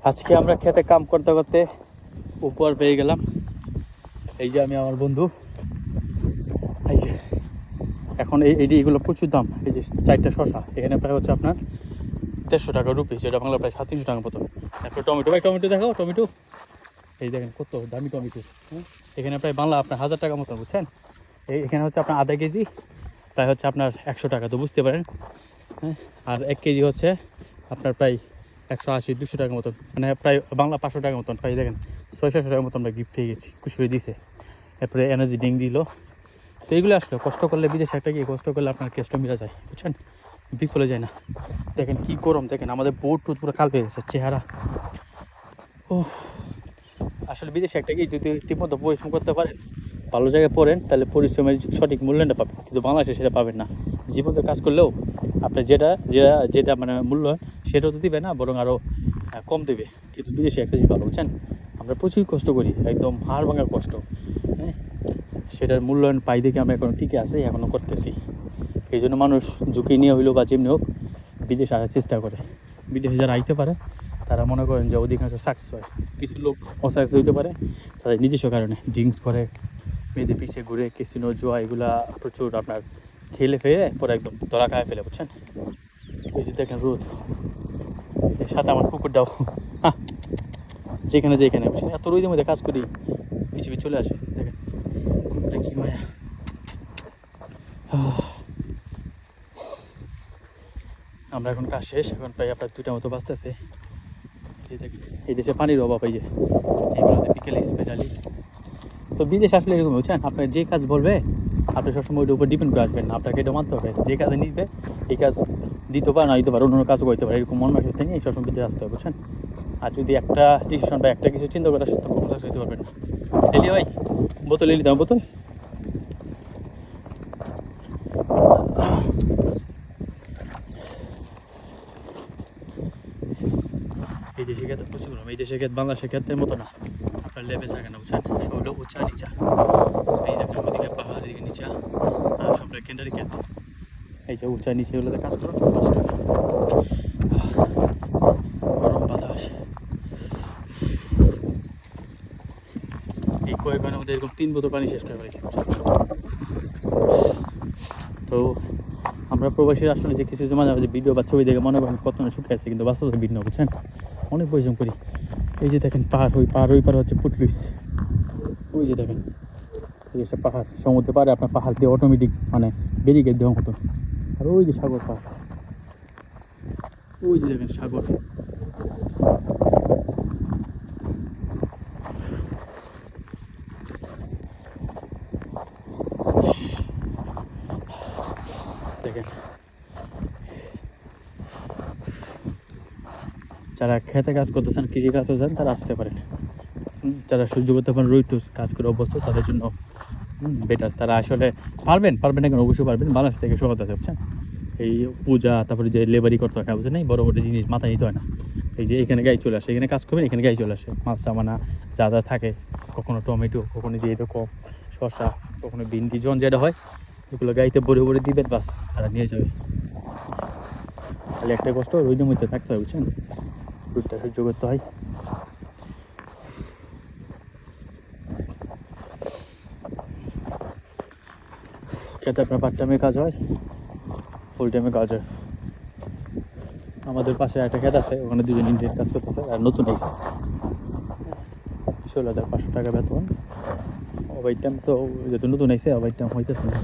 আজকে আমরা খেতে কাম করতে করতে উপর পেয়ে গেলাম। এই যে আমি আমার বন্ধু, এই যে এখন এইগুলো প্রচুর দাম। এই যে 4টা শশা এখানে প্রায় হচ্ছে আপনার 150 টাকা রুপি, যেটা বাংলা প্রায় 350 টাকা মতন। তারপরে টমেটো, ভাই টমেটো দেখাও, টমেটো এই দেখেন কত দামি টমেটো। এখানে প্রায় বাংলা আপনার 1000 টাকা মতন, বুঝছেন। এখানে হচ্ছে আপনার আধা কেজি প্রায় হচ্ছে আপনার 100 টাকা, তো বুঝতে পারেন। হ্যাঁ, আর 1 কেজি হচ্ছে আপনার প্রায় 180-200 টাকার মতন, মানে প্রায় বাংলা 500 টাকার মতন। প্রায় দেখেন 600-700 টাকার মতন আমরা গিফট পেয়ে গেছি, খুশি হয়ে দিছে। এরপরে এনার্জি ড্রিঙ্ক দিল। তো এইগুলো আসলে কষ্ট করলে, বিদেশে একটা কি কষ্ট করলে আপনার কেষ্ট মিলা যায়, বুঝছেন, বিফলে যায় না। দেখেন কি গরম, দেখেন আমাদের বোট টুট পুরো কাল পেয়ে গেছে চেহারা। ও আসলে বিদেশে একটা কি যদি ঠিকমতো পরিশ্রম করতে পারেন, ভালো জায়গায় পড়েন, তাহলে পরিশ্রমের সঠিক মূল্যায়নটা পাবেন। কিন্তু বাংলাদেশে সেটা পাবেন না। জীবনে কাজ করলেও আপনার যেটা যেটা যেটা মানে মূল্য, সেটাও তো দিবে না, বরং আরও কম দেবে। কিন্তু বিদেশে একটা জিনিস ভালো, বুঝছেন, আমরা প্রচুর কষ্ট করি, একদম হাড় ভাঙার কষ্ট। হ্যাঁ, সেটার মূল্যায়ন পাই দেখে আমরা এখনও টিকে আছি, এখনও করতেছি। এই জন্য মানুষ ঝুঁকি নিয়ে হইলেও বা যেমনি হোক বিদেশে আসার চেষ্টা করে। বিদেশে যারা আইতে পারে তারা মনে করেন যে অধিকাংশ সাকসেস হয়। কিছু লোক অসাকসেস হইতে পারে তাদের নিজস্ব কারণে, ড্রিঙ্কস করে, মেয়েদের পিছিয়ে ঘুরে, ক্যাসিনো, জুয়া এগুলা প্রচুর আপনার খেলে ফেলে পরে একদম ধরা খায় ফেলে, বুঝছেন। এই যে দেখেন রোদ, এর সাথে আমার কুকুরটাও যেখানে যেখানে, বুঝছেন, এত রোদের মধ্যে কাজ করি, পিছিয়ে চলে আসে। দেখেন কুকুরটা কি মায়া। আমরা এখন কাজ শেষ, এখন প্রায় আপনার 2টা মতো বাজতেছে। এই দেশে পানির অভাব, এই যে এগুলোতে বিকেলে স্পেশালি। তো বিদেশ আসলে এরকম, বুঝছেন, আপনার যে কাজ বলবে আপনি সবসময় ওইটার উপর ডিপেন্ড করে আসবেন না, আপনাকে এটা মানতে হবে। যে কাজে নিবে এই কাজ দিতে পারে, না দিতে পারে, অন্য কাজও করতে পারে, এরকম মন মানসিকতা নিয়ে সবসময় বিদেশে আসতে হবে, বুঝছেন। আর যদি একটা ডিসিশন বা একটা কিছু চিন্তা করার সাথে কোনো কাজ হইতে পারবেন না। এলি ভাই বোতল, এলি দাও বোতল। এই দেশে ক্ষেত্রে প্রচুর গরম, এই দেশে ক্ষেত্রে বাংলাদেশের ক্ষেত্রের মতো না, আপনার লেভেল থাকে না, বুঝছেন, সব হলো উঁচা নিচা। এই যে আপনার ওদিকে পাহাড়, এদিকে নিচা, আর আপনার কেন্দ্রের ক্ষেত্রে এই যে উঁচা নিচে এগুলোতে কাজ করো, কষ্ট। গরম বাতাস, এই কয়েক ঘন্টার মধ্যে এরকম 3 বোতল পানি শেষ করে ফেলেছি। তো আমরা প্রবাসীরা আসলে যে কিছু মাঝে মাঝে ভিডিও বা ছবি দেখে মনে করেন কত না সুখে আছে, কিন্তু বাস্তবতা ভিন্ন, বুঝছেন, অনেক পরিশ্রম করি। এই যে দেখেন পাহাড়, ওই পাহাড় হচ্ছে পুটলুইস। ওই যে দেখেন এই একটা পাহাড়, সমুদ্রে পারে আপনার পাহাড় দিয়ে অটোমেটিক মানে ব্যারিকেড দেওয়ার মতো। আর ওই যে সাগর পাহাড়, ওই যে দেখেন সাগর। দেখেন যারা খেতে কাজ করতেছেন, কৃষি কাজ করতেছেন, তারা আসতে পারেন। যারা সহ্য করতে পারেন রোদ কাজ করে অভ্যস্ত, তাদের জন্য বেটার। তারা আসলে পারবেন না কেন, অবশ্যই পারবেন। বাংলাদেশ থেকে সহজ আছে, বুঝছেন। এই পূজা, তারপরে যে লেবারি করতে হয়, বুঝছেন, এই বড় বড় জিনিস মাথায় নিতে হয় না। এই যে এখানে গাড়ি চলে আসে, এখানে কাজ করবেন, এখানে গাড়ি চলে আসে, মাছ সামানা যা যা থাকে, কখনো টমেটো, কখনো যে এরকম শসা, কখনো ভিন্ডি, জন যেটা হয় এগুলো গাড়িতে ভরে ভরে দিবেন, বাস তারা নিয়ে যাবে। খালি একটা কষ্ট, রোদের মধ্যে থাকতে হয়, বুঝছেন, রোদটা সহ্য করতে হয়। খেতে আপনার পার্ট টাইমে কাজ হয়, ফুল টাইমে কাজ হয়। আমাদের পাশে একটা ক্ষেত আছে, ওখানে 2জন ইন্ডিয়ান কাজ করতেছে, আর নতুন এসে 16,500 টাকা বেতন। ওভার টাইম তো যেহেতু নতুন এসে ওভার টাইম হইতেছে না।